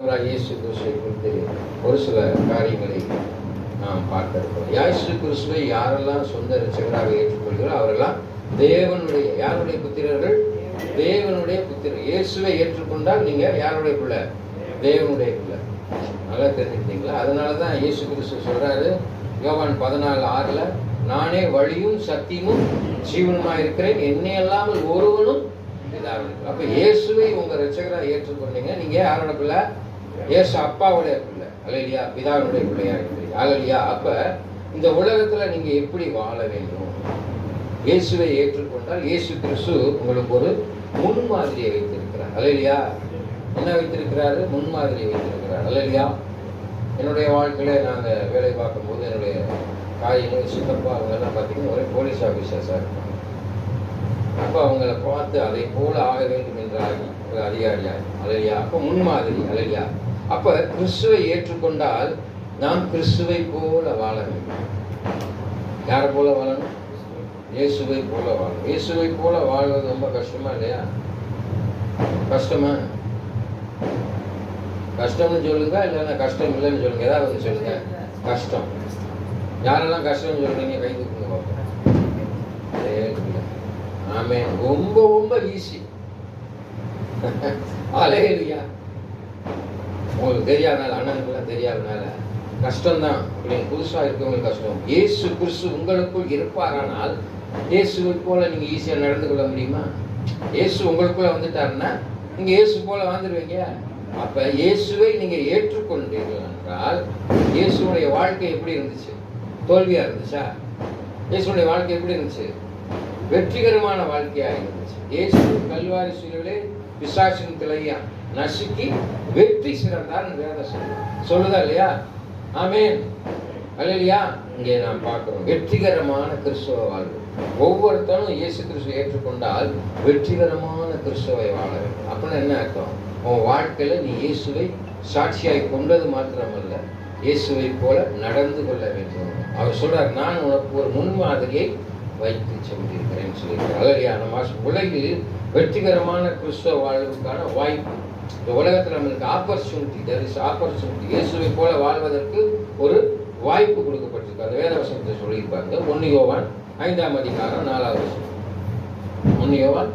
இயேசு கிறிஸ்துவை குறித்து ஒரு சில காரியங்களை நாம் பார்க்க இருக்கிறோம். இயேசு கிறிஸ்துவை யாரெல்லாம் சொந்த இரட்சகராக ஏற்றுக்கொள்கிறாரோ அவரெல்லாம் தேவனுடைய யாருடைய புத்திரர்கள்? தேவனுடைய புத்திரர். இயேசுவை ஏற்றுக்கொண்டால் நீங்க யாருடைய பிள்ளை? தேவனுடைய பிள்ளை. நல்லா தெரிஞ்சுக்கிட்டீங்களா? அதனாலதான் இயேசு கிறிஸ்து சொல்றாரு யோவான் 14:6, நானே வழியும் சத்தியமும் ஜீவனுமா இருக்கிறேன், என்னை அல்லாமல் ஒருவனும் இல்லாமல். அப்ப இயேசுவை உங்க இரட்சகராக ஏற்றுக்கொண்டீங்க, நீங்க யாரோட பிள்ளை? இயேசு அப்பாவுடைய பிள்ளை. அல்லேலூயா. பிதாவுடைய பிள்ளையா இருக்கிறீங்க. அல்லேலூயா. அப்ப இந்த உலகத்துல நீங்க எப்படி வாழ வேண்டும்? இயேசுவை ஏற்றுக்கொண்டால் இயேசு கிறிஸ்து உங்களுக்கு ஒரு முன்மாதிரியை வைத்திருக்கிறார். அல்லேலூயா. என்ன வைத்திருக்கிறாரு? முன்மாதிரியை வைத்திருக்கிறார். அல்லேலூயா. என்னுடைய வாழ்க்கையில நாங்க வேலை பார்க்கும்போது என்னுடைய காய்கள் சித்தப்பா அவங்கெல்லாம் பார்த்தீங்கன்னா ஒரே போலீஸ் ஆஃபீஸர்ஸாக இருப்பாங்க. அப்போ அவங்கள பார்த்து அதை போல ஆக வேண்டும் என்ற ஒரு அதிகாரியா. அல்லேலூயா. அப்போ முன்மாதிரி. அல்லேலூயா. அப்ப கிறிஸ்துவை ஏற்றுக்கொண்டால் நாம் கிறிஸ்துவை போல வாழ வேண்டும். யாரை போல வாழணும்? இயேசுவை போல வாழணும். இயேசுவை போல வாழ்வது ரொம்ப கஷ்டமா இல்லையா? கஷ்டமா? கஷ்டம்னு சொல்லுங்க, இல்லைன்னா கஷ்டம் இல்லைன்னு சொல்லுங்க. ஏதாவது ஒன்று சொல்லுங்க. கஷ்டம். யாரெல்லாம் கஷ்டம்னு சொல்றீங்க கை தூக்குங்க பார்ப்போம். ஆமே. ரொம்ப ரொம்ப ஈஸி. அல்லேலூயா. உங்களுக்கு தெரியாதனால, அண்ணனுக்குலாம் தெரியாதனால கஷ்டம்தான். அப்படின்னு புதுசா இருக்கவங்களுக்கு கஷ்டம். இயேசு கிறிஸ்து உங்களுக்குள் இருப்பாரானால் இயேசுவை போல நீங்க ஈஸியா நடந்து கொள்ள முடியுமா? இயேசு உங்களுக்குள்ள வந்துட்டாருன்னா நீங்க இயேசு போல வாழ்ந்துருவீங்க. அப்ப இயேசுவை நீங்க ஏற்றுக்கொண்டீர்கள் என்றால் இயேசுடைய வாழ்க்கை எப்படி இருந்துச்சு? தோல்வியா இருந்துச்சா? இயேசுடைய வாழ்க்கை எப்படி இருந்துச்சு? வெற்றிகரமான வாழ்க்கையா இருந்துச்சு. இயேசு கல்வாரி சிலுவையிலே பிசாசின் கிளையா நசுக்கி வெற்றி சிறந்தார் வேதம் சொல்லுதா இல்லையா? ஆமென். அல்லேலூயா. இங்கே நாம் பார்க்கிறோம் வெற்றிகரமான கிறிஸ்துவ வாழ்வு. ஒவ்வொருத்தரும் இயேசு கிறிஸ்துவை ஏற்றுக்கொண்டால் வெற்றிகரமான கிறிஸ்துவை வாழ வேண்டும். அப்படின்னு என்ன அர்த்தம்? உன் வாழ்க்கையில நீ இயேசுவை சாட்சியாய் கொண்டது மாத்திரமல்ல, இயேசுவை போல நடந்து கொள்ள வேண்டும். அவர் சொல்றார், நான் உனக்கு ஒரு முன்மாதிரியை வைத்து சொல்லியிருக்கிறேன் சொல்லியிருக்கிறேன். அல்லேலூயா. நம்ம உலகில் வெற்றிகரமான கிறிஸ்துவ வாழ்வுக்கான வாய்ப்பு இந்த உலகத்தில் நம்மளுக்கு ஆப்பர்ச்சுனிட்டி இயேசுவை போல வாழ்வதற்கு ஒரு வாய்ப்பு கொடுக்கப்பட்டிருக்கு. அது வேதவசனத்தை சொல்லியிருப்பாங்க. 1 யோவான் 5ஆம் அதிகாரம் 4வது வசனம். 1 யோவான்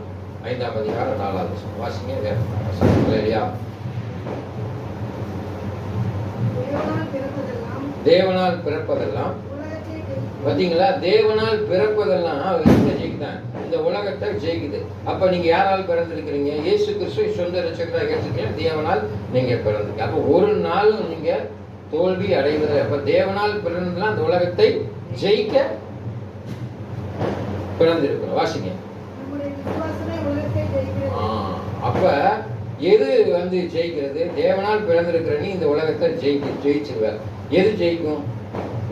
5ஆம் அதிகாரம் 4வது வசனம் வாசிங்க. அல்லேலூயா. தேவனால் பிறப்பதெல்லாம் பார்த்தீங்களா? தேவனால் பிறப்பதெல்லாம் ஜெயிக்குதான், இந்த உலகத்தை ஜெயிக்குது. அப்ப நீங்க யாரால் பிறந்திருக்கிறீங்க? இயேசு கிறிஸ்துவை சொந்த இரட்சகராக ஏற்றுக்கீங்க. தேவனால் நீங்க பிறந்திருக்கீங்க. அப்ப ஒரு நாளும் நீங்க தோல்வி அடைவது. அப்ப தேவனால் பிறந்தெல்லாம் இந்த உலகத்தை ஜெயிக்க பிறந்திருக்கிறோம். வாசிங்க. அப்ப எது ஜெயிக்கிறது? தேவனால் பிறந்திருக்கிற நீ இந்த உலகத்தை ஜெயிச்சிருவ. எது ஜெயிக்கும்?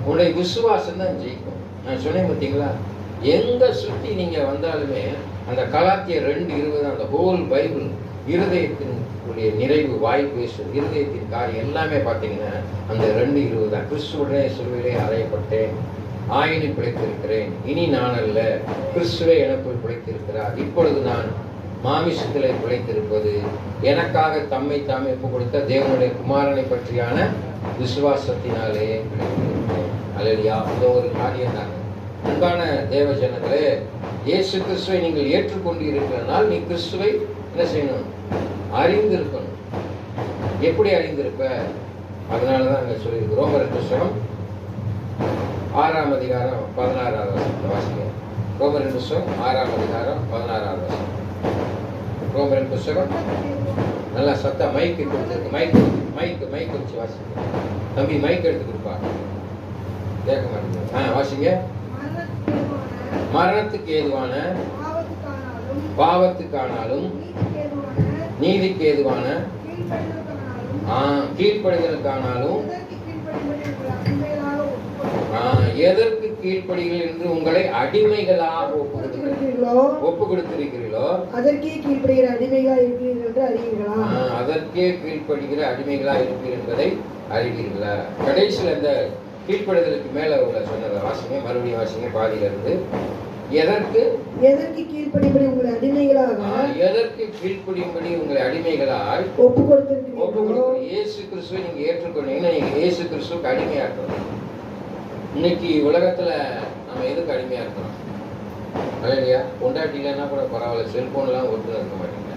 உன்னுடைய விசுவாசம் தான் ஜெயிக்கும். நான் சொன்னேன் பார்த்தீங்களா? எங்க சுற்றி நீங்க வந்தாலுமே அந்த கலாத்தியர் 2:20 அந்த ஹோல் பைபிள் இருதயத்தினுடைய நிறைவு வாய் பேசும் இருதயத்தின் காரியம் எல்லாமே பார்த்தீங்கன்னா அந்த 2:20 தான். கிறிஸ்துவுடனே சிலுவையிலே அறையப்பட்டேன், ஆயினில் பிழைத்திருக்கிறேன், இனி நான் அல்ல கிறிஸ்துவே எனக்குள் பிழைத்திருக்கிறார், இப்பொழுது நான் மாமிசத்திலே பிழைத்திருப்பது எனக்காக தம்மை தாமே ஒப்பு கொடுத்த தேவனுடைய குமாரனை பற்றியான விசுவாசத்தினாலே பிழைத்திருக்கிறேன். அல்லேலூயா. இந்த ஒரு காரியம் தாங்க. அன்பான தேவ ஜனங்களே, இயேசு கிறிஸ்துவை நீங்கள் ஏற்றுக்கொண்டு இருக்கிறனால் நீ கிறிஸ்துவை என்ன செய்யணும்? அறிந்திருக்கணும். எப்படி அறிந்திருப்ப? அதனாலதான் அங்க சொல்லியிருக்கு. ரோமர் புத்தகம் 6ஆம் அதிகாரம் 16வது வசனத்தை வாசிங்க. ரோமர் புத்தகம் 6ஆம் அதிகாரம் 16வது வசனம். ரோமர் புத்தகம் நல்லா சத்தா மைக்கு கொடுத்துருக்கு. மைக் வச்சு வாசிங்க. தம்பி மைக் எடுத்து கொடுப்பா. கேட்க மாட்டேங்க. வாசிங்க. மரணத்துக்கு ஏதுவான பாவத்துக்கானாலும் நீதிக்கு ஏதுவான கீழ்ப்படிதலுக்கானாலும் எதற்கு கீழ்ப்படிகள் என்று உங்களை அடிமைகளாக ஒப்பு கொடுத்திருக்கிறீர்களோ அதற்கே கீழ்ப்படுகிற அடிமைகளா இருக்கிறீர்கள் என்று அறிவீர்களா? அதற்கே கீழ்ப்படுகிற அடிமைகளா இருக்கிறீர்கள் என்பதை அறிவீர்களா? கடைசியில் இந்த கீழ்ப்படுதலுக்கு மேல உள்ள சொன்னதை வாசிங்க. மறுபடியும் வாசிங்க பாதியிலிருந்து. எதற்கு எதற்கு கீழ்ப்படியும்படி உங்களை அடிமைகளாக எதற்கு கீழ்ப்படியும்படி உங்களை அடிமைகளாய் ஒப்பு கொடுத்திருக்கிறீர்களோ இயேசு கிறிஸ்துவை நீங்க ஏற்றுக்கொண்டீங்கன்னா நீங்க இயேசு கிறிஸ்துவுக்கு அடிமையா இருக்கணும். இன்னைக்கு உலகத்துல நம்ம எதுக்கு அடிமையா இருக்கிறோம்? அல்லையா, பொண்டாட்டி இல்லைன்னா கூட பரவாயில்ல, செல்போன்லாம் ஒருத்தர் இருக்க மாட்டேங்க.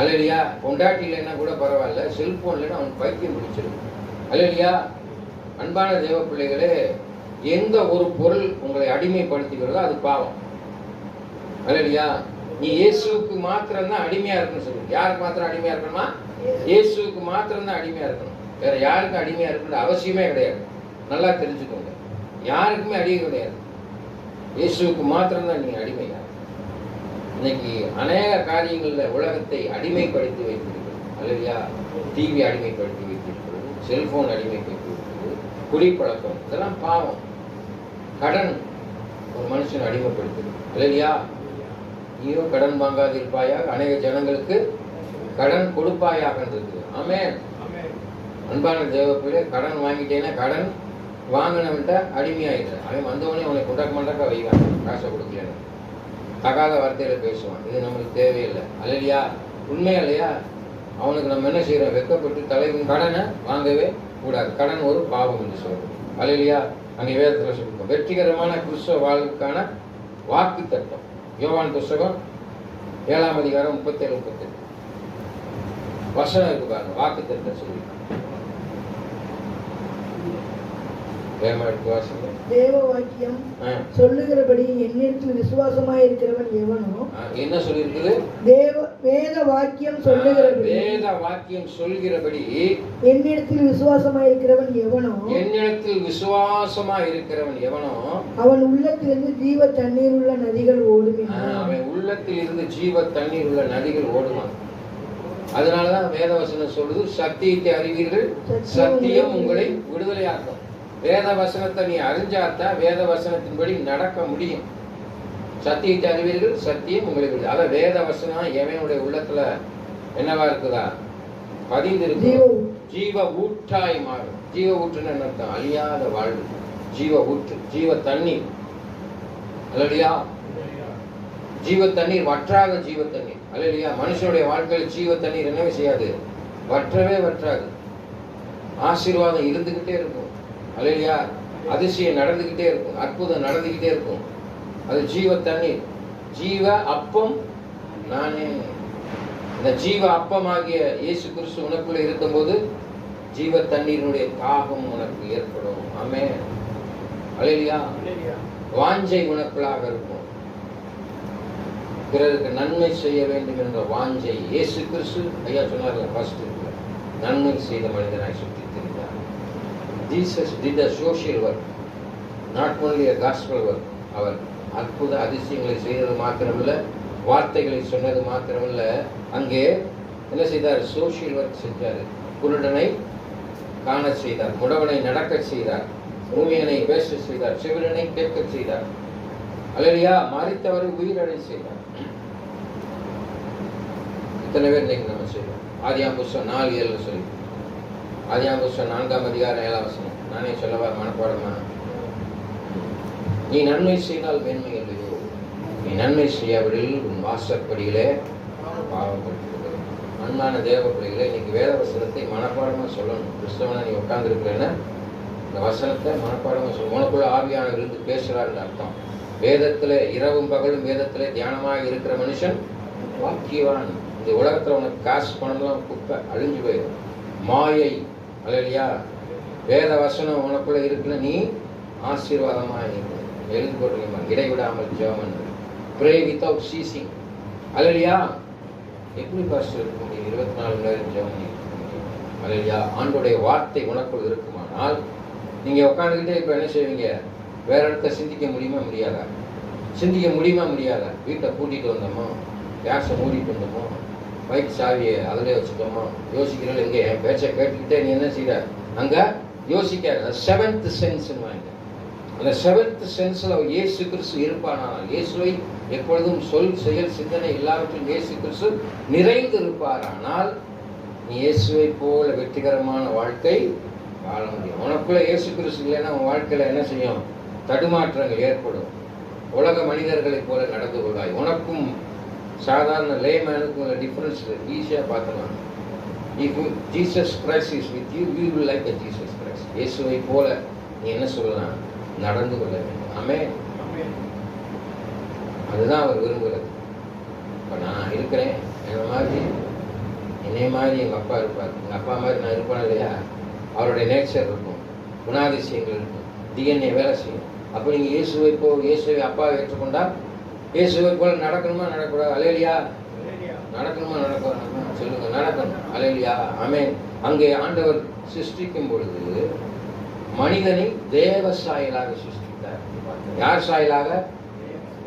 அல்லையா, பொண்டாட்டி இல்லைன்னா கூட பரவாயில்ல, செல்போன் இல்லைன்னா அவனுக்கு பைத்தியம் பிடிச்சிருக்கு. அல்லையா, அன்பான தேவ பிள்ளைகளே, எந்த ஒரு பொருள் உங்களை அடிமைப்படுத்துகிறதோ அது பாவம். அல்லையா, நீ இயேசுவுக்கு மாத்திரம் தான் அடிமையா இருக்கணும் சொல்லு. யாருக்கு மாத்திரம் அடிமையா இருக்கணுமா? இயேசுவுக்கு மாத்திரம் தான் அடிமையா இருக்கணும். வேற யாருக்கும் அடிமையா இருக்கணும் அவசியமே கிடையாது. நல்லா தெரிஞ்சுக்கோங்க, யாருக்குமே அடிமை கிடையாது. இயேசுவுக்கு மாத்திரம் தான் நீங்க அடிமையா. இன்னைக்கு அநேக காரியங்கள்ல உலகத்தை அடிமைப்படுத்தி வைத்திருக்கிறது. அல்லையா, டிவி அடிமைப்படுத்தி வைத்திருக்கிறது, செல்போன் அடிமைப்படுத்தி வைக்கிறது, குடிப்பழக்கம், இதெல்லாம் பாவம். கடன் ஒரு மனுஷன் அடிமைப்படுத்துது. அல்லையா, நீயும் கடன் வாங்காது இருப்பாயாக, அநேக ஜனங்களுக்கு கடன் கொடுப்பாயாக இருக்குது. ஆமென். அன்பான தேவப்பிள்ளை, கடன் வாங்கிட்டேன்னா கடன் வாங்கினவன்ட்ட அடிமையாயிடுற. அவன் வந்தவனே அவனை கொண்டாக்க வைவான், காசை கொடுக்கலன்னு தகாத வார்த்தையில பேசுவான். இது நம்மளுக்கு தேவையில்லை. அல்லையா, உண்மையா இல்லையா? அவனுக்கு நம்ம என்ன செய்யறோம்? வெக்கப்பட்டு தலைவன் கடனை வாங்கவே கூடாது. கடன் ஒரு பாவம் என்று சொல்றோம். அல்லையா, அங்கே வேதத்தில் சொல்லிருக்கோம். வெற்றிகரமான கிறிஸ்தவ வாழ்வுக்கான வாக்கு தத்துவம். யோவான் புஸ்தகம் 7ஆம் அதிகாரம் 37-38 வசனம் இருக்கு பாருங்க. வாக்கு தத்துவம் சொல்லி தேவ வாக்கியம் சொல்லுகிறபடி என்னிடத்தில் விசுவாசமாய் இருக்கிறவன் எவனோ. என்ன சொல்லிருக்குது? வேத வாக்கியம் சொல்லுகிறபடி, வேத வாக்கியம் சொல்கிறபடி என்னிடத்தில் விசுவாசமாய் இருக்கிறவன் எவனோ, என்னிடத்தில் விசுவாசமாய் இருக்கிறவன் எவனோ அவன் உள்ளத்திலிருந்து ஜீவ தண்ணீர் உள்ள நதிகள் ஓடுமே. அவன் உள்ளத்தில் இருந்து ஜீவ தண்ணீர் உள்ள நதிகள் ஓடுவான். அதனாலதான் வேதவசனம் சொல்லுது, சத்தியத்தை அறிவீர்கள், சத்தியம் உங்களை விடுதலையாக்கும். வேத வசனத்தை நீ அறிஞ்சாத்தான் வேத வசனத்தின்படி நடக்க முடியும். சத்தியத்தை அறிவீர்கள், சத்தியம் உங்களை விடுதலை. அத வேத வசனம் எவனுடைய உள்ளத்துல என்னவா இருக்குதா? பதிந்திருக்கு. ஜீவ ஊற்றாய் மாறும். ஜீவ ஊற்றுன்னு என்ன அர்த்தம்? அழியாத வாழ்வு. ஜீவ ஊற்று, ஜீவ தண்ணீர். அல்லையா, ஜீவ தண்ணீர், வற்றாத ஜீவ தண்ணீர். அல்லையா, மனுஷனுடைய வாழ்க்கையில் ஜீவ தண்ணீர் என்ன செய்யாது? வற்றவே வற்றாது. ஆசீர்வாதம் இருந்துகிட்டே இருக்கும். அல்லையா, அதிசயம் நடந்துகிட்டே இருக்கும், அற்புதம் நடந்துகிட்டே இருக்கும். அது ஜீவ தண்ணீர். ஜீவ அப்பம் நானே. இந்த ஜீவ அப்பமாகிய இயேசு கிறிஸ்து உனக்குள்ள இருக்கும்போது ஜீவ தண்ணீருடைய தாகம் உனக்கு ஏற்படும். ஆமென். அல்லேலூயா. வாஞ்சை உனக்குள்ளாக இருக்கும். பிறருக்கு நன்மை செய்ய வேண்டும் என்ற வாஞ்சை. இயேசு கிறிஸ்து ஐயா சொன்னார்ல, ஃபர்ஸ்ட் நன்மை செய்த மனிதனாய் சுற்றி திரிந்தார். Jesus did a social work, not only a gospel work. அவர் அற்புத அதிசயங்களை செய்தது மாத்திரமல்ல, வார்த்தைகளை சொன்னது மாத்திரமல்ல, அங்கே என்ன செய்தார்? சோஷியல் ஒர்க் செஞ்சார். குருடனை காண செய்தார், முடவனை நடக்க செய்தார், ஊமையனை பேச செய்தார், செவிடனை கேட்க செய்தார். அல்லேலூயா. மரித்தவரை உயிரடை செய்தார். இத்தனை பேர் இன்னைக்கு நம்ம செய்வோம். ஆதியாகமம் புஸ்தகம் 4:7 சொல்லி, ஆதியாகமம் புஸ்தகம் 4ஆம் அதிகாரம் 7ஆம் வசனம். நானே சொல்லவா மனப்பாடமா? நீ நன்மை செய்தால் மேன்மை இல்லையோ, நீ நன்மை செய்யாவிடில் உன் வாசற்படியிலே பாவப்பட்டிருக்கிறது. அன்பான தேவ பிள்ளைகளே, இன்னைக்கு வேத வசனத்தை மனப்பாடமா சொல்லணும். கிறிஸ்தவனா நீ உட்கார்ந்து இருக்கிறேன்னா இந்த வசனத்தை மனப்பாடமா சொல்லணும். உனக்குள்ள ஆவியானவர் இருந்து பேசுறாருன்னு அர்த்தம். வேதத்துல இரவும் பகலும் வேதத்துல தியானமாக இருக்கிற மனுஷன் வாக்கியவான். இந்த உலகத்துல உனக்கு காசு பணம்லாம் குப்பை, அழிஞ்சு போயிடும், மாயை. அல்லையா, வேத வசனம் உனக்குள்ள இருக்குன்னு நீ ஆசீர்வாதமா எழுதி போட்டுருக்கீங்க. இடைவிடாமல் ஜெபம், pray without ceasing. அல்லையா, எப்படி பாஸ்டர் இருக்க முடியும்? 24 மணி நேரம் ஜெபம் இருக்க முடியும். அல்லையா, ஆண்டோடைய வார்த்தை உனக்குள் இருக்குமானால் நீங்க உட்காந்துக்கிட்டே இப்ப என்ன செய்வீங்க? வேற இடத்த சிந்திக்க முடியுமா முடியாதா? சிந்திக்க முடியுமா முடியாதா? வீட்டை கூட்டிட்டு வந்தோமோ, கேஸை மூடிட்டு வந்தோமோ, பைக் சாவியை அதிலே வச்சுட்டோமோ, யோசிக்கிறோம். இங்கே என் பேச்சை கேட்டுக்கிட்டே நீ என்ன செய்யற? அங்க யோசிக்காத. செவன்த் சென்ஸ் வாங்க. அந்த செவன்த் சென்ஸ்ல இயேசு கிறிஸ்து இருப்பானால், இயேசுவை எப்பொழுதும் சொல் செயல் சிந்தனை எல்லாவற்றும் இயேசு கிறிஸ்து நிறைந்து இருப்பாரானால் நீ இயேசுவை போல வெற்றிகரமான வாழ்க்கை வாழ முடியும். உனக்குள்ள இயேசு கிறிஸ்து இல்லைன்னா உன் வாழ்க்கையில என்ன செய்யும்? தடுமாற்றங்கள் ஏற்படும். உலக மனிதர்களைப் போல நடந்து கொள்வாய். உனக்கும் சாதாரண லேமேனுக்கும் உள்ள டிஃபரன்ஸ் ஈஸியாக பார்க்கலாம். If Jesus Christ is with you, you will like a Jesus Christ. இயேசுவை போல நீ என்ன சொல்லலாம்? நடந்து கொள்ள வேண்டும். ஆமென். அதுதான் அவர் விரும்புகிறது. இப்போ நான் இருக்கிறேன், என்னை மாதிரி எங்கள் அப்பா இருப்பார். எங்கள் அப்பா மாதிரி நான் இருப்பேன் இல்லையா? அவருடைய நேச்சர் இருக்கும், குணாதிசயங்கள் இருக்கும், டிஎன்ஏ வேலை செய்யும். அப்போ நீங்கள் இயேசுவை அப்பாவை ஏற்றுக்கொண்டால் இயேசுவை போல நடக்கணுமா நடக்கூடாது? அல்லேலூயா. நடக்கணுமா நடக்கணும் சொல்லுங்க, நடக்கணும். அல்லேலூயா. ஆமென். அங்கே ஆண்டவர் சிருஷ்டிக்கும் பொழுது மனிதனை தேவ சாயலாக சிருஷ்டித்தார். யார் சாயலாக?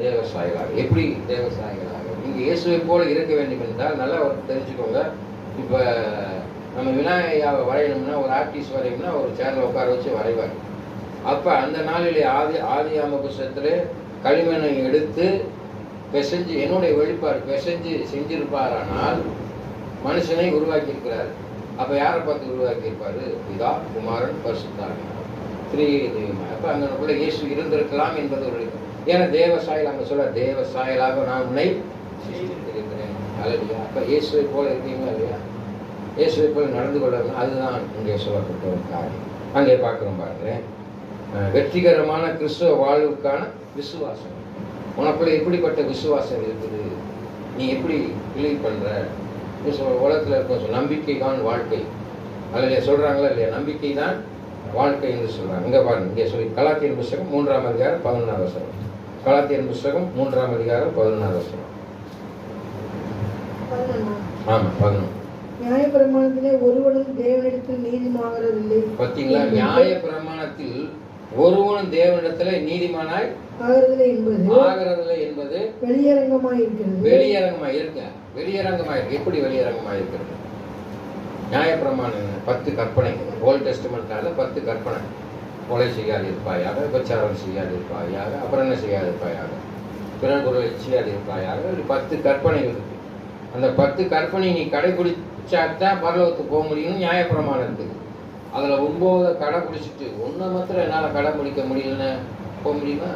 தேவ சாயலாக. எப்படி தேவ சாயலாக? நீங்கள் இயேசுவை போல இருக்க வேண்டும் என்றால் நல்லா தெரிஞ்சுக்கோங்க. இப்போ நம்ம விநாயகாவை வரையணும்னா, ஒரு ஆர்டிஸ்ட் வரையணும்னா ஒரு சேரில் உட்கார வச்சு வரைவார். அப்போ அந்த நாளிலே ஆதியாம புஸ்தகத்திலே களிமண்ணை எடுத்து பிசைஞ்சு, என்னுடைய வெளிப்பாடு பிசைஞ்சு செஞ்சிருப்பாரானால் மனுஷனை உருவாக்கியிருக்கிறார். அப்போ யாரை பார்த்து உருவாக்கியிருப்பாரு? பிதா, குமாரன், பரிசுத்தாவியானவர், திரியேக. அப்போ அங்கே இயேசு இருந்திருக்கலாம் என்பது ஒரு, ஏன்னா தேவ சாயல் அங்கே சொல்ல, தேவ சாயலாக நான் உன்னை சிருஷ்டித்திருக்கிறேன். அல்லையா? அப்போ இயேசுவை போல இருக்கீங்களா இல்லையா? இயேசுவை போல நடந்து கொள்ளணும். அதுதான் இங்கே சொல்லப்பட்ட ஒரு காரியம். அங்கே பார்க்குறோம் பாருங்களேன். வெற்றிகரமான கிறிஸ்துவ வாழ்வுக்கான விசுவாசம். உனக்குள்ள எப்படிப்பட்ட விசுவாசம் இருக்குது? நீ எப்படி பிலீவ் பண்ணுற? உலகத்தில் இருக்க நம்பிக்கை தான் வாழ்க்கை. அதில் சொல்கிறாங்களா இல்லையா? நம்பிக்கை தான் வாழ்க்கை என்று சொல்கிறாங்க. இங்கே பாருங்க, இங்கே சொல்லி கலாத்தியர் புஸ்தகம் 3ஆம் அதிகாரம் 11ஆம் வசனம். கலாத்தியர் புஸ்தகம் 3ஆம் அதிகாரம் 11ஆம் வசனம். ஆமாம், 11. நியாயப்பிரமாணத்திலே ஒருவனும் தேவனிடத்தில் நீதிமாகிறதில்லை. பார்த்தீங்களா? நியாய பிரமாணத்தில் ஒருவனும் தேவனிடத்துல நீதிமானாய் ஆகிறதில்லை என்பது வெளியரங்கமாய் இருக்கிறது. வெளியரங்கமாய் இருக்க. வெளியரங்கமாய் இருக்கு. எப்படி வெளியரங்கமாய் இருக்கிறது? நியாயப்பிரமாணம் 10 கற்பனை. ஓல்ட் டெஸ்டமெண்ட்ல 10 கற்பனை. கொலை செய்யாதிருப்பாயாக, விபச்சாரம் செய்யாதிருப்பாயாக, அப்புறம் என்ன செய்யாதிருப்பாயாக, பிறர் பொருளை செய்யாதிருப்பாயாக, ஒரு 10 கற்பனைகள் இருக்கு. அந்த 10 கற்பனை நீ கடைபிடிச்சாத்தான் பரலோகத்துக்கு போக முடியும்னு நியாயப்பிரமாணத்துக்கு. அதில் 9 கடைபிடிச்சிட்டு ஒன்றை மாத்திரம் என்னால் கடைபிடிக்க முடியலன்னு போக முடியுமா?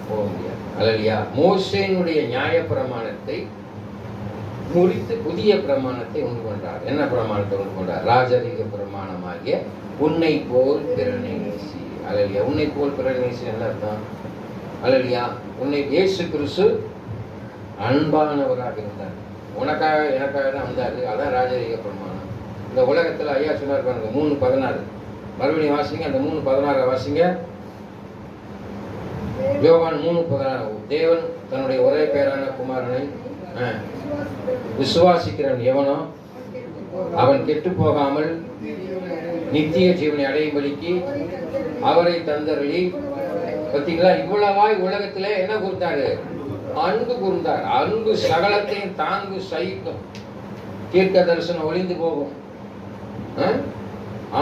போக முடியாது. அல்லையா? மோசேனுடைய நியாயப்பிரமாணத்தை முடித்து புதிய பிரமாணத்தை உண்டு கொண்டார். என்ன பிரமாணத்தை உண்டு கொண்டார்? ராஜரீக பிரமாணமாகிய உன்னை போல் பிறனை நேசி. அல்லையா? உன்னை போல் பிறனை நேசி என்ன அர்த்தம்? அல்லையா? உன்னை இயேசு கிறிஸ்து அன்பானவராக இருந்தார். உனக்காக எனக்காக தான் வந்தார். அதான் ராஜரீக பிரமாணம். இந்த உலகத்தில் ஐயா சொன்னார் பாருங்க, 3:16. மறுபடியும் வாசிங்க, அந்த 3:16 வாசிங்க. யோவான் 3:16. தேவன் தன்னுடைய ஒரே பேரான குமாரனை விசுவாசிக்கிறவன் எவனோ அவன் கெட்டு போகாமல் நித்திய ஜீவனை அடையும்படிக்கு அவரை தந்தருளி. பார்த்தீங்களா? இவ்வளவாய் உலகத்திலே என்ன கூர்ந்தாரு? அன்பு கூர்ந்தார். அன்பு சகலத்தையும் தாங்கு சகிக்கும். தீர்க்க தரிசனம் ஒளிந்து போகும்,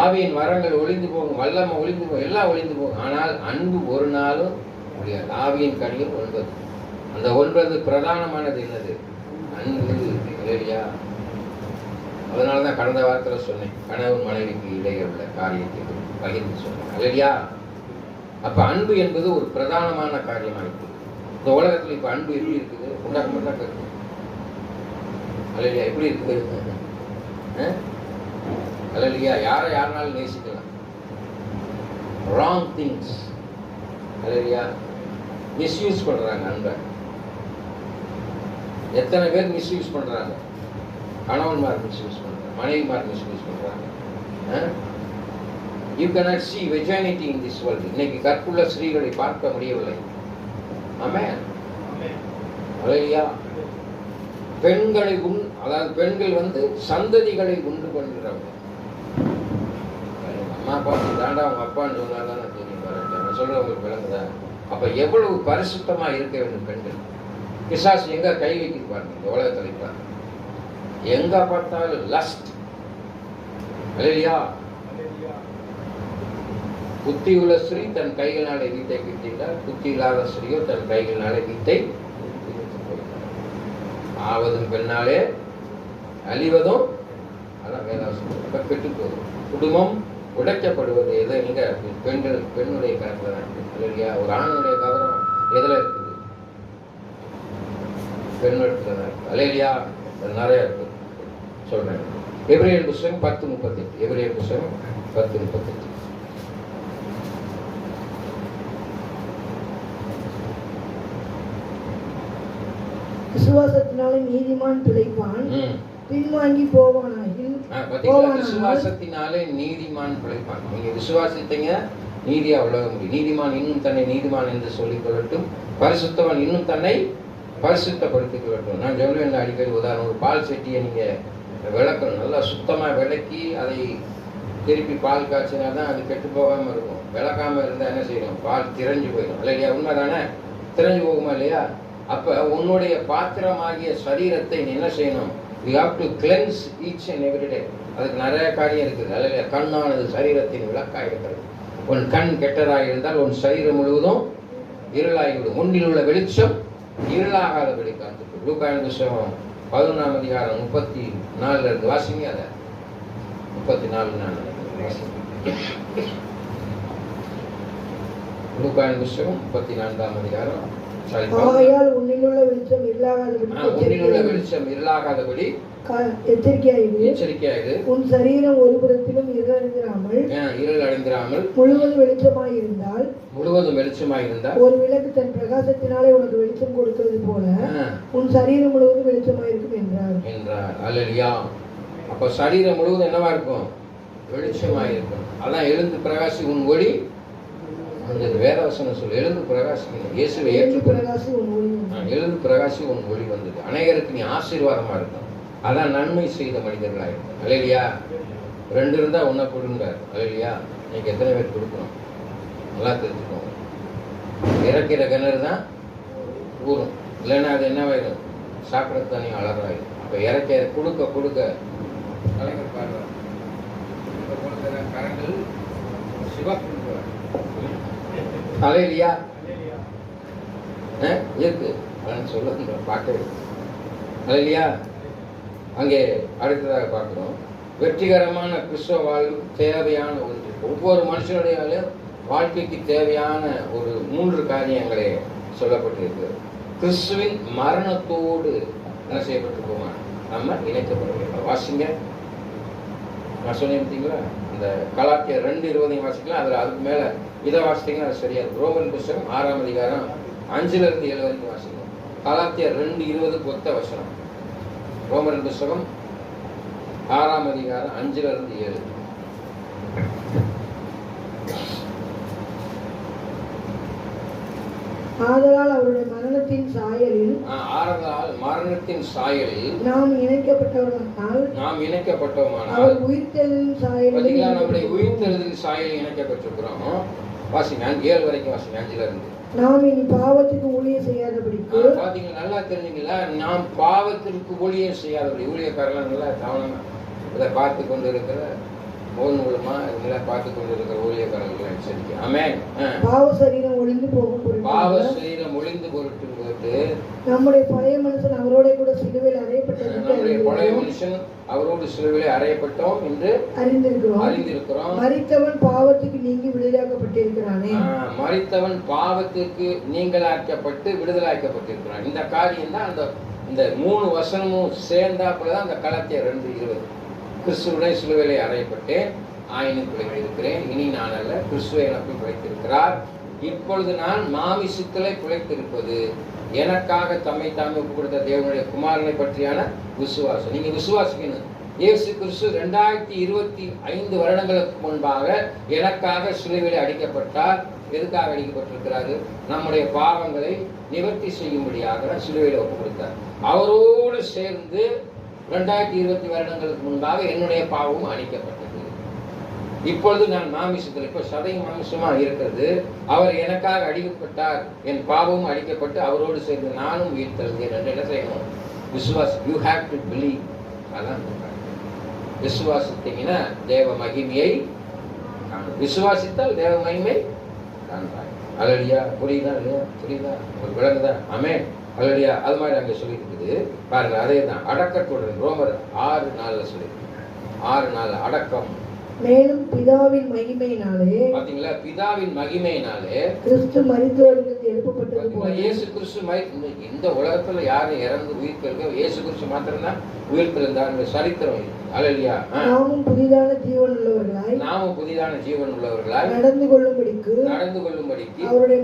ஆவியின் வரங்கள் ஒளிந்து போகும், வல்லமை ஒளிந்து போகும், எல்லாம் ஒளிந்து போகும். ஆனால் அன்பு ஒரு நாளும் முடியாது. ஆவியின் கனியும் 9. அந்த 9 பிரதானமானது என்னது? அன்பு. இல்லையா? அதனால தான் கடந்த வாரத்தில் சொன்னேன், கணவன் மனைவிக்கு இடையே உள்ள காரியத்தை பகிர்ந்து சொன்னேன். இல்லையா? அப்ப அன்பு என்பது ஒரு பிரதானமான காரியமாக இருக்குது. இந்த உலகத்தில் இப்ப அன்பு எப்படி இருக்குது? உண்டாக்கப்பட்ட இருக்கு. அல்லையா? எப்படி இருக்குது? அல்லையா? யாருனாலும் நேசிக்கலாம். Wrong things. அல்லையா? மிஸ்யூஸ் பண்றாங்க அன்பை. எத்தனை பேர் மிஸ்யூஸ் பண்றாங்க? கணவன்மார் மிஸ்யூஸ் பண்றாங்க, மனைவிமார் மிஸ்யூஸ் பண்றாங்க. You cannot see virginity in this world. இன்னைக்கு கற்புள்ள ஸ்திரீகளை பார்க்க முடியவில்லை. ஆமென். அல்லேலூயா. பெண்களை அதாவது பெண்கள் சந்ததிகளை உண்டு பண்ணுறவங்க. அம்மா பார்த்து தாண்டா அவங்க அப்பான்னு சொன்னாதான் தெரியும். நான் சொல்ற உங்களுக்கு விளங்குதா? அப்ப எவ்வளவு பரிசுத்தமா இருக்க வேண்டும் பெண்கள். பிசாசு எங்க கை வைக்கிது பாருங்க இந்த உலகத்துல. இப்ப எங்க பார்த்தாலும் லஸ்ட். அல்லேலூயா. புத்தி உள்ள ஸ்திரீ தன் கைகளினாலே வீட்டை கட்டினார், புத்தி இல்லாத ஸ்திரீயோ தன் கைகளினாலே வீட்டை ஆவதும் பெண்ணாலே அழிவதும். அதான் வேதாசம் கெட்டு போகுது. குடும்பம் உடைக்கப்படுவது எதை? நீங்க பெண்ணுடைய கருத்துல தான் இருக்கு. இல்லையா? ஒரு ஆணுடைய கவனம் எதுல இருக்குது? பெண்ணிடத்துல தான் இருக்கு. அல்லேலூயா. அது நிறைய இருக்கு சொல்றேன். எபிரேயர் புத்தகம் 10:38. எபிரேயர் புத்தகம் 10:38. விசுவாசத்தினாலே நீதிமான் பிழைப்பான், பின்வாங்கி போவானாகில் விசுவாசத்தினாலே நீதிமான் பிழைப்பான். நீங்க விசுவாசித்தீங்க, நீதியா உலக முடியும். நீதிமான் இன்னும் தன்னை நீதிமான் என்று சொல்லிக் கொள்ளட்டும், பரிசுத்தவன் இன்னும் தன்னை பரிசுத்தப்படுத்திக் கொள்ளட்டும். நான் சொல்லுவேன் அடிக்கடி உதாரணம், ஒரு பால் சட்டியை நீங்க விளக்கணும், நல்லா சுத்தமா விளக்கி அதை திருப்பி பால் காய்ச்சினா தான் அது கெட்டு போகாம இருக்கும். விளக்காம இருந்தா என்ன செய்யணும்? பால் திரைஞ்சு போயிடும். இல்லையா? உண்மைதானே? திரைஞ்சு போகுமா இல்லையா? அப்ப உன்னுடைய பாத்திரமாகிய சரீரத்தை நீ என்ன செய்யணும்? You have to cleanse each and every day. அதுக்கு நிறைய காரியம் இருக்குது. அல்லையா? கண்ணானது சரீரத்தின் விளக்காய் இருக்கிறது. உன் கண் கெட்டதாக இருந்தால் உன் சரீரம் முழுவதும் இருளாகிவிடும். முன்னில் உள்ள வெளிச்சம் இருளாகாத வெளிக்காந்து. லூக்காயின் புத்தகம் 11ஆம் அதிகாரம் 34 இருந்து வாசிங்க. அதை 34 லூக்காயின் புத்தகம் 34ஆம் அதிகாரம். ஆகையால் உன்னிலுள்ள வெளிச்சம் இருளாகாதபடி எச்சரிக்கையாயிரு. உன் சரீரம் ஒரு புறத்திலும் இருள் அடைந்திராமல் முழுவதும் வெளிச்சமாயிருந்தால் ஒரு விளக்கு தன் பிரகாசத்தினாலே உனக்கு வெளிச்சம் கொடுக்கிறது போல உன் சரீரம் முழுவதும் வெளிச்சமாயிருக்கும் என்றார். அல்லேலூயா. அப்ப சரீரம் முழுவதும் என்னவா இருக்கும்? வெளிச்சமாயிருக்கும். அதான் எழுந்து பிரகாசி உன் ஒளி. அந்த வேதவசனம் சொல்லு, எழுந்து பிரகாசிக்கணும். இயேசுவை ஏற்றுக்கொண்டு எழுந்து பிரகாசி உன் ஒளி வந்தது. அநேகருக்கு நீ ஆசீர்வாதமா இருக்கும். அதான் நன்மை செய்த மனிதர்களா இருக்கும். அல்லேலூயா. 2 இருந்தா ஒன்ன கொடுங்கார். அல்லேலூயா. நீங்க எத்தனை பேர் கொடுக்கணும்? நல்லா தெரிஞ்சுக்கோங்க. இறக்கிற கிணறு தான் ஊறும், இல்லைன்னா அது என்னவாயிடும்? சாப்பிட தண்ணி அலறாயிடும். அப்ப இறக்க கொடுக்க கொடுக்க கலைஞர் பாடுறார், கரங்கள் சிவப்பு. அல்லேலூயா. இருக்கு சொல்ல பாட்டு. அல்லேலூயா. அங்கே அடுத்ததாக பார்க்கிறோம், வெற்றிகரமான கிறிஸ்தவ வாழ்வு தேவையான ஒன்று. ஒவ்வொரு மனுஷனுடைய வாழ்க்கைக்கு தேவையான ஒரு 3 காரியங்களே சொல்லப்பட்டிருக்கு. கிறிஸ்துவின் மரணத்தோடு என்ன செய்யப்பட்டிருக்கோமா? நம்ம இணைக்கப்பட வேண்டும். வாசிங்க. நான் சொன்னேன் பார்த்தீங்களா? அந்த கலாத்தியர் 2:20 வாசிக்கலாம். அதில் அதுக்கு மேல இதை வாசித்தீங்கன்னா அது சரியா இருக்கும். ரோமன் புத்தகம் 6ஆம் அதிகாரம் 5லிருந்து 7 வரைக்கும் வாசிக்கணும். கலாத்தியர் 2:20 ஒத்த வசனம். ரோமன் புத்தகம் 6ஆம் அதிகாரம் 5லிருந்து 7. ஆதலால் அவருடைய மரணத்தின் சாயலில் நாம் இணைக்கப்பட்டவர்களானால் அவர் உயிர்த்தெழுதலின் சாயலில் நம்முடைய உயிர்த்தெழுதலின் சாயலில் இணைக்கப்பட்டிருக்கிறோம். வாசிங்க 7 வரைக்கும் வாசிங்க. 5லிருந்து. நாம் இனி பாவத்துக்கு ஊழியம் செய்யாதபடிக்கு. பாத்தீங்களா? நல்லா தெரிஞ்சுங்களா? நாம் பாவத்திற்கு ஊழியம் செய்யாதபடி. ஊழியக்காரர்கள் நல்லா கவனமா இதை பார்த்து கொண்டு இருக்கிற போன் மூலமா இதெல்லாம் பார்த்து கொண்டு இருக்கிற ஊழியக்காரர்கள் எச்சரிக்கை. ஆமென். பாவ சரீரம் ஒளிந்து போகும் பொருட்டு நம்முடைய பழைய மனுஷன் அவரோட கூட சிலுவையில் அறையப்பட்டது. நம்முடைய பழைய மனுஷன் அவரோடு சிலுவையில் அறையப்பட்டோம் என்று அறிந்திருக்கிறோம். மரித்தவன் பாவத்துக்கு நீங்கி விடுதலாக்கப்பட்டிருக்கிறானே. மரித்தவன் பாவத்துக்கு நீங்களாக்கப்பட்டு விடுதலாக்கப்பட்டிருக்கிறான். இந்த காரியம் தான் இந்த 3 வசனமும் சேர்ந்தாப்புலதான் அந்த கலாத்தியர் 2:20. கிறிஸ்துவுடைய சிலுவையிலே அறையப்பட்டேன், ஆயினும் பிழைத்திருக்கிறேன். இனி நான் அல்ல, கிறிஸ்துவை எனக்குள் பிழைத்திருக்கிறார். இப்பொழுது நான் மாமிசத்திலே பிழைத்திருப்பது எனக்காக தம்மை தாமே ஒப்பு கொடுத்த தேவனுடைய குமாரனை பற்றியான விசுவாசம். நீங்க விசுவாசிக்கணும். இயேசு கிறிஸ்து 2025 வருடங்களுக்கு முன்பாக எனக்காக சிலுவையிலே அடிக்கப்பட்டார். எதுக்காக அடிக்கப்பட்டிருக்கிறாரு? நம்முடைய பாவங்களை நிவர்த்தி செய்யும்படியாக சிலுவையிலே ஒப்பு கொடுத்தார். அவரோடு சேர்ந்து 2020 வருடங்களுக்கு முன்பாக என்னுடைய பாவமும் அழிக்கப்பட்டது. இப்பொழுது நான் மாமிசத்தில், இப்ப சதை மாமிசமா இருக்கிறது. அவர் எனக்காக அடிக்கப்பட்டார், என் பாவமும் அழிக்கப்பட்டு அவரோடு சேர்ந்து நானும் உயிர்த்தெழுந்தேன் என்று என்ன செய்யணும்? விசுவாசி. You have to believe. அதான் விசுவாசித்தீங்கன்னா தேவ மகிமையை விசுவாசித்தால் தேவ மகிமை காண்பாய். அல்லேலூயா. புரியுதா இல்லையா? புரியுதா? ஒரு விளங்குதா? ஆமென். அல்லேலூயா. அது மாதிரி அங்கே சொல்லி இருக்குது பாருங்க. அதே தான் அடக்கத்துடன் ரோமர் 6:4 சொல்லி 6:4 அடக்கம். மேலும் பிதாவின் மகிமையினாலே, பாத்தீங்களா, பிதாவின் மகிமையினாலே கிறிஸ்து மரித்தோரிலிருந்து எழுப்பப்பட்டது போல, இயேசு கிறிஸ்து இந்த உலகத்துல யாரும் இறந்து உயிர் தெழுக, இயேசு கிறிஸ்து மாத்திரம்தான் உயிர் தெழுந்தார். சரித்திரம் இது. அல்லேலூயா. நாமும் புதிதான ஜீவன் உள்ளவர்களாய் நடந்து கொள்ளும்படிக்கு அவருடைய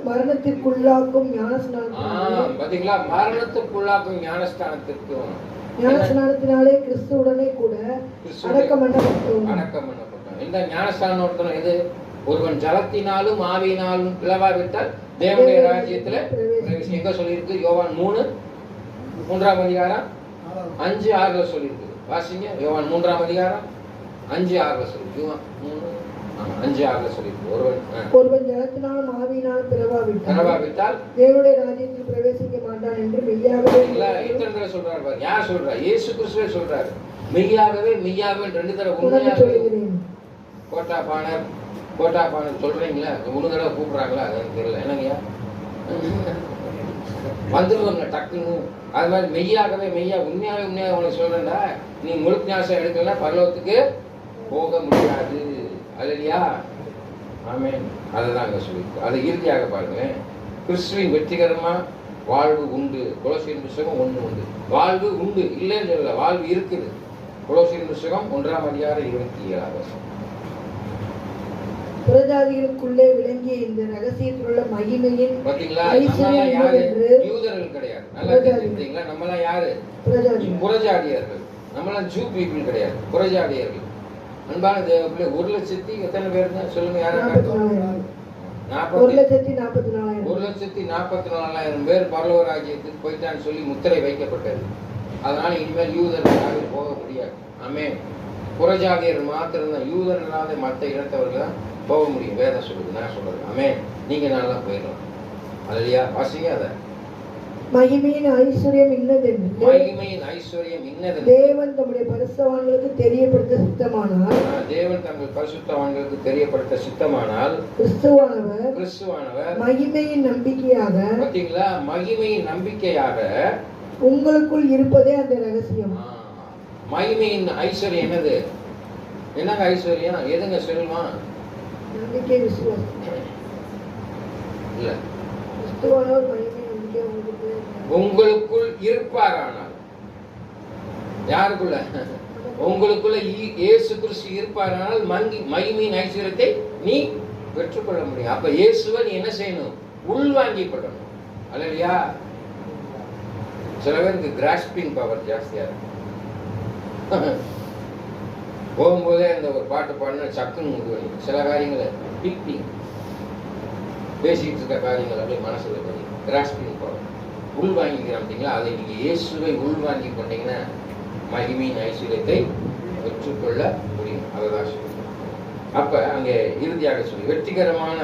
மரணத்திற்குள்ளாக்கும் ஞானஸ்நானம். பாத்தீங்களா, மரணத்துக்குள்ளாக்கும் ஞானஸ்நானத்திற்கும் ஞானஸ்நானத்தினாலே கிறிஸ்துவுடனே கூட அடக்கம் பண்ணப்பட்டோம். இந்த ஞானஸ்நானம் ஒருத்தனம் எது? ஒருவன் ஜலத்தினாலும் ஆவியினாலும் பிளவாவிட்டால் தேவனுடைய ராஜ்யத்துல எங்க சொல்லியிருக்கு? யோவான் 3:3 அதிகாரம் 5:6 சொல்லியிருக்கு. வாசிங்க. யோவான் 3 அதிகாரம் 5:6 சொல்லியிருக்கு. யோவான் 3:5-6 சொல்லியிருக்கு. ஒருவன் ஜலத்தினாலும் ஆவியினாலும் பிளவாவிட்டால் தேவனுடைய ராஜ்யத்தில் பிரவேசிக்க மாட்டான் என்று மெய்யாகவே. எத்தனை சொல்றாரு பாரு. யார் சொல்றா? இயேசு கிறிஸ்துவே சொல்றாரு. மெய்யாகவே 2 தடவை உண்மையாகவே. கோட்டாபானர் சொல்றீங்களா? 3 தடவை கூப்பிடுறாங்களா? அது தெரியல. என்னங்கய்யா வந்துருவாங்க டக்குன்னு. அது மாதிரி மெய்யாகவே உண்மையாகவே உனக்கு சொல்றேன்டா, நீ முழு ஞாசம் எடுக்கலன்னா பரலோகத்துக்கு போக முடியாது. அல்லேலூயா. ஆமென். அதுதான் அங்க சொல்லியிருக்கு. அதை இறுதியாக பாருங்க. கிறிஸ்துவின் வெற்றிகரமா வாழ்வு உண்டு. கொலோசியர் புத்தகம் 1 உண்டு. வாழ்வு உண்டு, இல்லைன்னு சொல்லல, வாழ்வு இருக்குது. கொலோசியர் புத்தகம் 1 அதிகாரம் 27. புறஜாதிகளுக்குள்ளே விளங்கிய இந்த ரகசியத்தில் உள்ள மகிமையின் யூதர்கள் கிடையாது. நல்லா தெரிஞ்சுக்கிட்டீங்களா? நம்மலாம் யாரு? புறஜாதியர்கள். நம்மலாம் ஜூ பீப்புள் கிடையாது, புறஜாதியர்கள். அன்பான தேவ பிள்ளை, 1,00,000 எத்தனை பேருங்க சொல்லுங்க? யாரும் 1,44,000 பேர் பரலோக ராஜ்யத்துக்கு போயிட்டான்னு சொல்லி முத்திரை வைக்கப்பட்டது. அதனால இனிமேல் யூதர்கள் போக முடியாது. ஆமென். புறஜாதியர் மாத்திரம்தான், யூதர் இல்லாத மற்ற இனத்தவர்கள் தான் போக முடியும். வேதம் சொல்லுது, நான் சொல்றது. ஆமென். நீங்க நல்லா போயிடலாம். அல்லேலூயா. வாசிங்க. அத மகிமையின் ஐஸ்வர்யம் இன்னதென்று தேவன் தம்முடைய பரிசுத்தவான்களுக்கு தெரியப்படுத்த சித்தமானால் கிறிஸ்துவானவர் மகிமையின் நம்பிக்கையாக. பாத்தீங்களா, மகிமையின் நம்பிக்கையாக உங்களுக்குள் இருப்பதே அந்த ரகசியம். மகிமையின் ஐஸ்வர்யம் என்னது? என்னங்க ஐஸ்வர்யம்? எதுங்க செல்வம்? நம்பிக்கை, விசுவாசம். இல்ல, கிறிஸ்துவானவர் மகிமை நம்பிக்கை உங்களுக்குள் இருப்பாரானால். யாருக்குள்ள? உங்களுக்குள்ள இயேசு கிறிஸ்து இருப்பாரானால் மகிமையின் ஐஸ்வர்யத்தை நீ பெற்றுக்கொள்ள முடியும். அப்ப இயேசுவை நீ என்ன செய்யணும்? உள்வாங்கிப்படணும். அல்லேலூயா. சில பேருக்கு கிராஸ்பிங் பவர் ஜாஸ்தியா இருக்கு. போகும்போதே அந்த ஒரு பாட்டு பாடினா சக்குன்னு முடிவு. சில காரியங்களை பிக்பிங் பேசிட்டு இருக்க காரியங்கள் அப்படியே மனசுல பண்ணி கிராஸ்பிங் பவர் உள்வாங்கிக்கிறோம். பார்த்தீங்களா? அதை நீங்க இயேசுவை உள்வாங்கி கொண்டீங்கன்னா மகிமையின் ஐஸ்வர்யத்தை பெற்றுக்கொள்ள முடியும். அதுதான் சொல்லி. அப்ப அங்கே இறுதியாக சொல்லி வெற்றிகரமான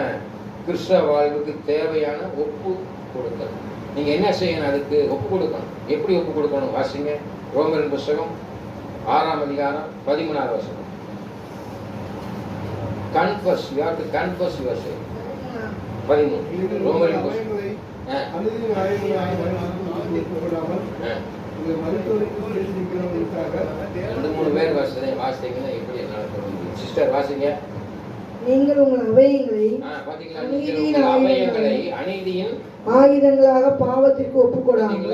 கிறிஸ்தவ வாழ்வுக்கு தேவையான ஒப்பு கொடுத்தல். நீங்க என்ன செய்யணும்? அதுக்கு ஒப்பு கொடுக்கணும். எப்படி ஒப்பு கொடுக்கணும்? வாசிங்க. ரோமரின் புத்தகம் 6 அதிகாரம் 13 Confess, you have to confess yourself. 13 ரோமரின் புத்தகம். ரெண்டு மூணு பேர் வாசித்தீங்கன்னா எப்படி நடத்த முடியும்? சிஸ்டர் வாசிங்க. நீங்கள் உங்கள் அவயங்களை அநீதியின் ஆயுதங்களாக பாவத்திற்கு ஒப்புக்கொடாமல்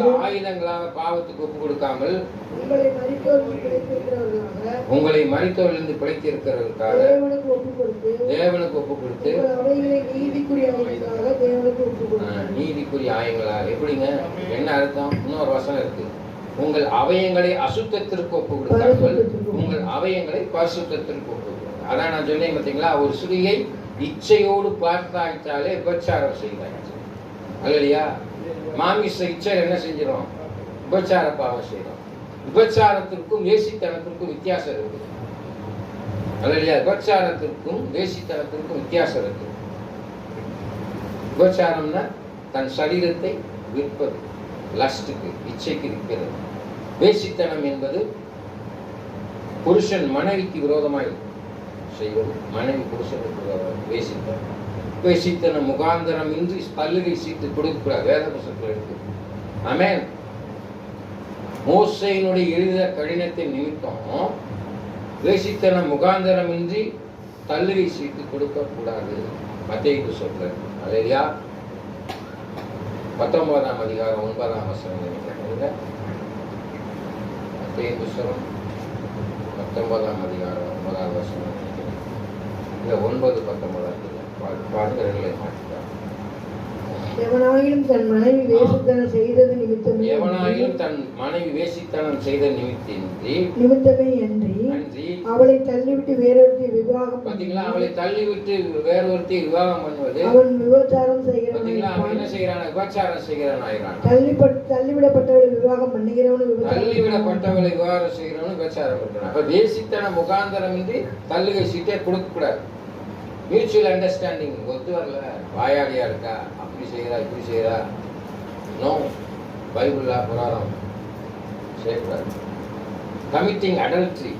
உங்களை மரித்தோரிலிருந்து பிழைத்திருக்கிறவர்களுக்காக தேவனுக்கு ஒப்பு கொடுத்து நீதிக்குரிய ஆயங்களாக. எப்படிங்க? என்ன அர்த்தம்? இன்னொரு வசனம் இருக்கு. உங்கள் அவயங்களை அசுத்தத்திற்கு ஒப்பு கொடுத்தார்கள், உங்கள் அவயங்களை பரிசுத்தத்திற்கு ஒப்பு கொடுத்தாங்க. அதான் நான் சொன்னேன் பார்த்தீங்களா, ஒரு ஸ்திரீயை இச்சையோடு பார்த்தாயிட்டாலே விபச்சாரம் செய்தாங்க. அல்லையா? மாமிச இச்சை என்ன செஞ்சிடும்? விபச்சார பாவம் செய்யறோம். விபச்சாரத்திற்கும் வேசித்தனத்திற்கும் வித்தியாசம் இருக்கு. அல்லையா? விபச்சாரத்திற்கும் வேசித்தனத்திற்கும் வித்தியாசம் இருக்கு. விபச்சாரம்னா தன் சரீரத்தை விற்பது, லஸ்டுக்கு, இச்சைக்கு விற்கிறது. வேசித்தனம் என்பது புருஷன் மனைவிக்கு விரோதமாய் செய்வது. மனைவி புருஷனுக்கு விரோதமாக வேசித்தனம். வேசித்தனம் முகாந்தரம் இன்றி தள்ளுகை சீட்டு கொடுக்கக்கூடாது. வேத புத்தகத்தில் இருக்கு. ஆமென். மோசேயினுடைய எழுத கடினத்தின் நிமித்தம் வேசித்தனம் முகாந்தரமின்றி தள்ளுகை சீட்டு கொடுக்க கூடாது. மத்தேயு சொல்றார். அல்லேலூயா. 19ஆம் அதிகாரம் 9ஆம் வசனம் நினைக்கிறேன். மத்தேயு புத்தகம் 19ஆம் அதிகாரம் 9ஆம் வசனம் நினைக்கிறேன். இல்ல 9:19 பாருங்க, ரெண்டுல மாற்றிட்டாங்க. எவனாயிலும் தன் மனைவி வேசித்தனம் செய்தது நிமித்தமே அன்றி அவளை தள்ளிவிட்டு வேறொருத்தி விவாகம் பண்ணுவது அவன் விபச்சாரம் செய்கிறான். என்ன செய்கிறான்? விபச்சாரம் செய்கிறான். தள்ளிவிடப்பட்டவளை விவாகம் பண்ணுகிறவனு தள்ளிவிடப்பட்டவளை விவாகம் செய்கிறவனு விபச்சாரம் பண்ணுறான். அப்ப வேசித்தனம் முகாந்தரம் இன்றி தள்ளுகை சீட்டே கொடுக்க கூடாது. மியூச்சுவல் அண்டர்ஸ்டாண்டிங் ஒத்து வரல, வாயாடியா இருக்கா, அப்படி செய்யறா இப்படி செய்யறா, நோ, பைபிளா புராணம் செய்யக்கூடாது. கமிட்டிங் அடல்ட்ரி,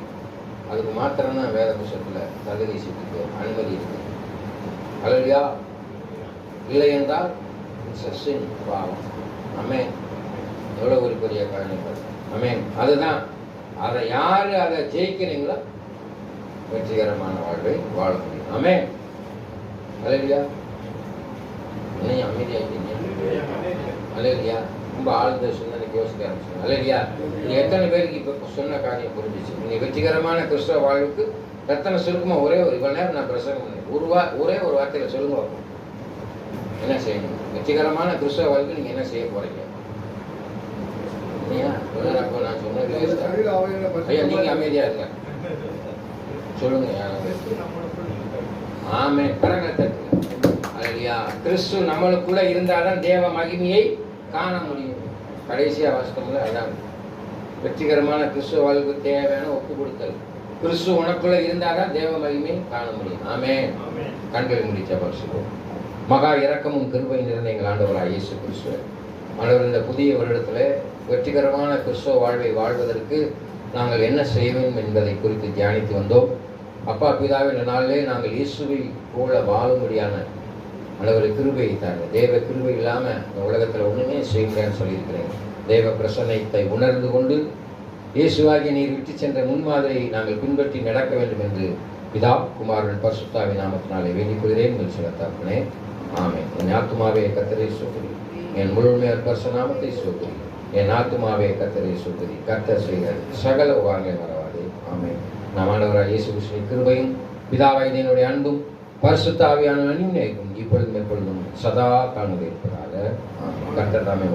அதுக்கு மாத்திரம் தான் வேத புத்தகத்தில் தகுதி சீட்டுக்கு அனுமதி இருக்கு. அல்லையா? இல்லை என்றால் சின் பாவம். அமேன். எவ்வளோ ஒரு பெரிய காரியங்கள். அமேன். அதுதான், அதை யாரு அதை ஜெயிக்கிறீங்களோ வெற்றிகரமான வாழ்வை வாழ முடியும். ஆமென். அல்லேலூயா. என்ன அமைதியாயிட்டீங்க? அல்லேலூயா. ரொம்ப ஆழ்ந்த சிந்தனைக்கு யோசிக்க ஆரம்பிச்சீங்க. அல்லேலூயா. இது எத்தனை பேருக்கு இப்போ சொன்ன காரியம் புரிஞ்சிச்சு? நீ வெற்றிகரமான கிறிஸ்தவ வாழ்வுக்கு எத்தனை சுருக்கமா ஒரே ஒரு இவ்வளவு நேரம் நான் பிரசங்கம் பண்ணேன், ஒரே ஒரு வார்த்தையில சொல்லுங்க பார்ப்போம். என்ன செய்யணும்? வெற்றிகரமான கிறிஸ்தவ வாழ்வுக்கு நீங்க என்ன செய்ய போறீங்க? அப்போ நான் சொன்னது ஐயா, நீங்க அமைதியா இருக்க சொல்லுங்க. ஆமே. கிறிஸ்து நம்மளுக்குள்ள இருந்தால்தான் தேவ மகிமையை காண முடியும். கடைசியா வாஸ்தவம்ல அதான் வெற்றிகரமான கிறிஸ்துவ வாழ்வுக்கு தேவையான ஒப்பு கொடுத்தல். கிறிஸ்து உனக்குள்ள இருந்தால்தான் தேவ மகிமையை காண முடியும். ஆமே. கண்களை முடிச்ச பரிசுத்தம் மகா இரக்கமும் கிருபை நிறைந்த எங்கள் ஆண்டவராகிய இயேசு கிறிஸ்து ஆண்டவர், இந்த புதிய வருடத்துல வெற்றிகரமான கிறிஸ்துவ வாழ்வை வாழ்வதற்கு நாங்கள் என்ன செய்வோம் என்பதை குறித்து தியானித்து வந்தோம். அப்பா பிதாவே, இந்த நாளிலே நாங்கள் இயேசுவை போல வாழும்படியான அளவு கிருபை தாங்க. தேவ கிருபை இல்லாம இந்த உலகத்துல ஒண்ணுமே செய்ய முடியாதுன்னு சொல்லியிருக்கிறேன். தேவ பிரசன்னத்தை உணர்ந்து கொண்டு இயேசுவாகிய நீர் விட்டு சென்ற முன்மாதிரியை நாங்கள் பின்பற்றி நடக்க வேண்டும் என்று பிதா குமாரன் பரிசுத்தாவின் நாமத்தினாலே வேண்டிக் கொள்கிறேன். சிலத்தாப்பனே ஆமென். என் ஆத்துமாவே கர்த்தரை ஸ்தோத்திரி, என் முழுமையார் பரிசுநாமத்தை ஸ்தோத்திரி, என் ஆத்துமாவே கர்த்தரை ஸ்தோத்திரி, கர்த்தர் செய்த சகல உபகாரங்களை மறவாதே. ஆமென். நாம் ஆண்டவராகிய இயேசு கிறிஸ்துவின் கிருபையும் பிதாவாகிய என்னுடைய அன்பும் பரிசுத்த ஆவியான அந்நியமும் இப்பொழுதும் எப்பொழுதும் சதா காணுதே இருப்பதாக. கர்த்தர் தாமே